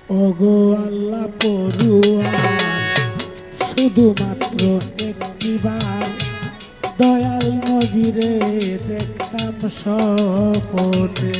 ওগো আল্লাহ পড়ুয়ার শুধুমাত্র একটিবার দয়াল নবীরে দেখতাম স্বপ্নে।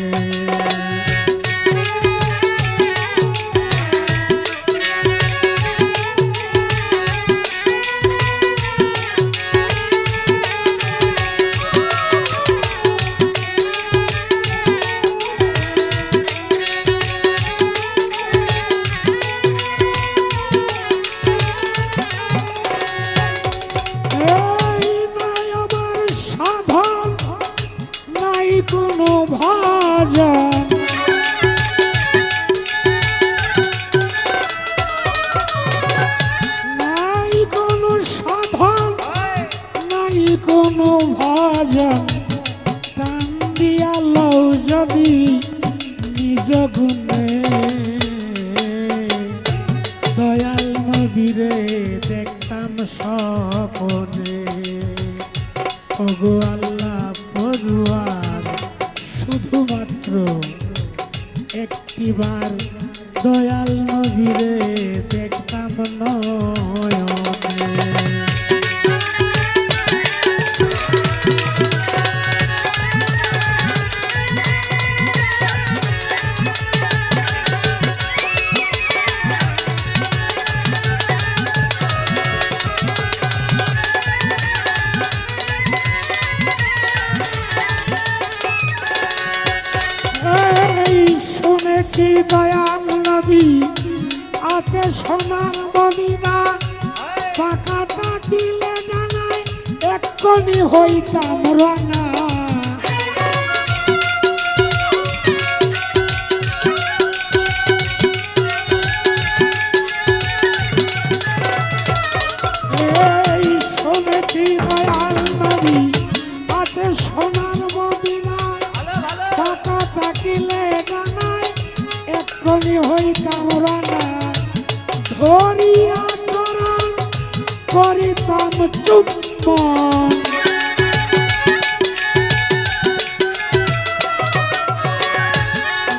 কোনো ভাজন নাই, কোনো সাধন নাই, কোনো ভাজন টান দিয়া লও যদি নিজ গুণে দয়াল নবীরে দেখতাম স্বপ্নে। ওগো আল্লাহ পড়ুয়ার শুধুমাত্র একটিবার দয়াল নবীরে দেখতাম নয়নে। কি দয়াল নবী আছে সোনার মদিনা, পাকা থাকিলে জানাই এক্ষুনি হইতাম রানা। এই শুনেছি দয়াল নবী আছে সোনার মদিনা, পাকা থাকিলে জানাই এক্ষুনি হইতাম রানা। ধরিয়া চরণ করিতাম চুম্বন,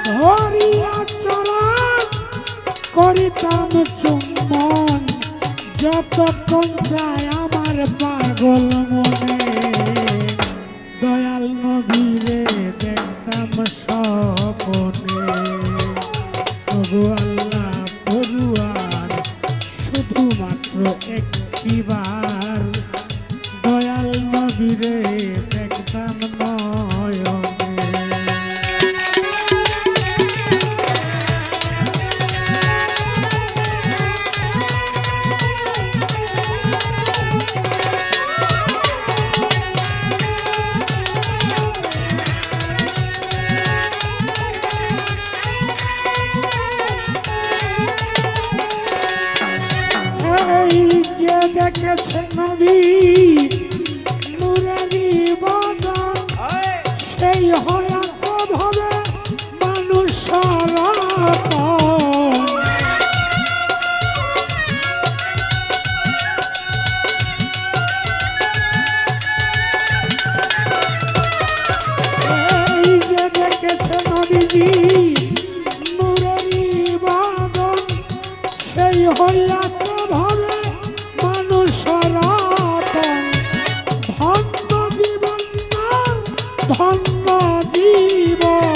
ধরিয়া চরণ করিতাম চুম্বন, যতক্ষণ চায় আমার পাগল মনে দয়াল নবীরে দেখতাম স্বপ্নে। ওগো আল্লাহ পড়ুয়ার শুধুমাত্র একটিবার দয়াল নবীরে দেখতাম নয়নে। দেখেছে নবী নূরেরই বদন, সেই হয়াত ভাবে মানুষ এই যে দেখেছে নবীজি নূরেরই বদন, সেই হয়াত ভাবে ধন্য জীবন ধন্য জীবন,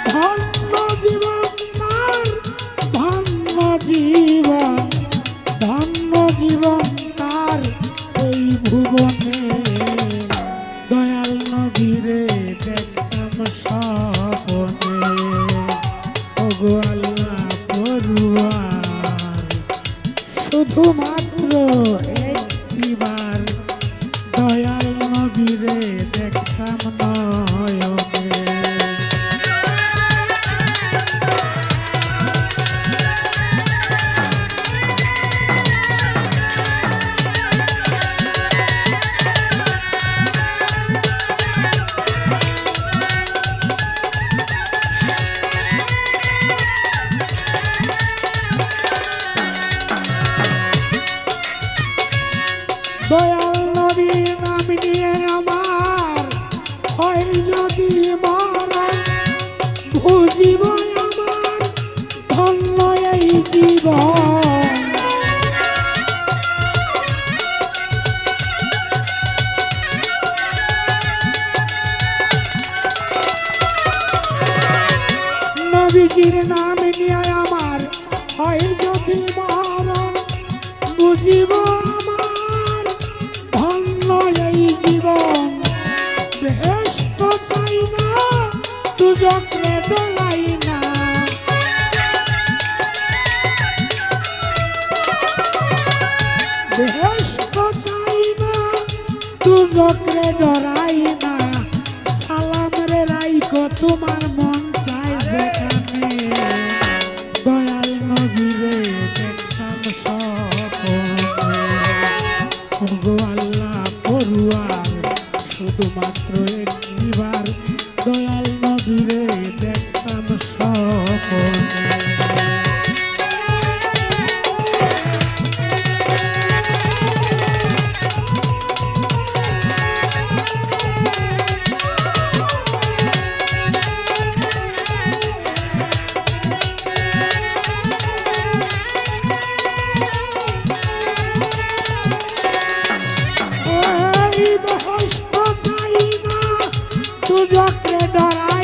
ধন্য জীবন ধন্য জীবন, ধন্য জীবন তার এই ভুবনে দয়াল নবীরে দেখতাম স্বপ্নে। ওগো আল্লাহ পড়ুয়ার শুধুমাত্র একটিবার দয়াল নবীরে দেখতাম নয়নে। দয়াল নবীর নাম নিয়ে আমার হয় যদি মরণ বুঝিব আমার ধন্য এই জীবন। নবীজির নাম নিয়ে আমার হয় যদি মরণ বুঝিব আমার ধন্য এই জীবন। বেহেশত চাই না দুজকে ডরাই না, বেহেশত চাই না দুজকে ডরাই না। সালাম রে রাইকো তোমার মন চাই যেখানে, দয়াল নবীরে দেখতাম স্বপ্নে। ওগো আল্লাহ পড়ুয়ার শুধুমাত্র একটিবার দয়াল নবীরে দেখতাম স্বপ্নে। এই বেহেশত চাই না দুজকে ডরাই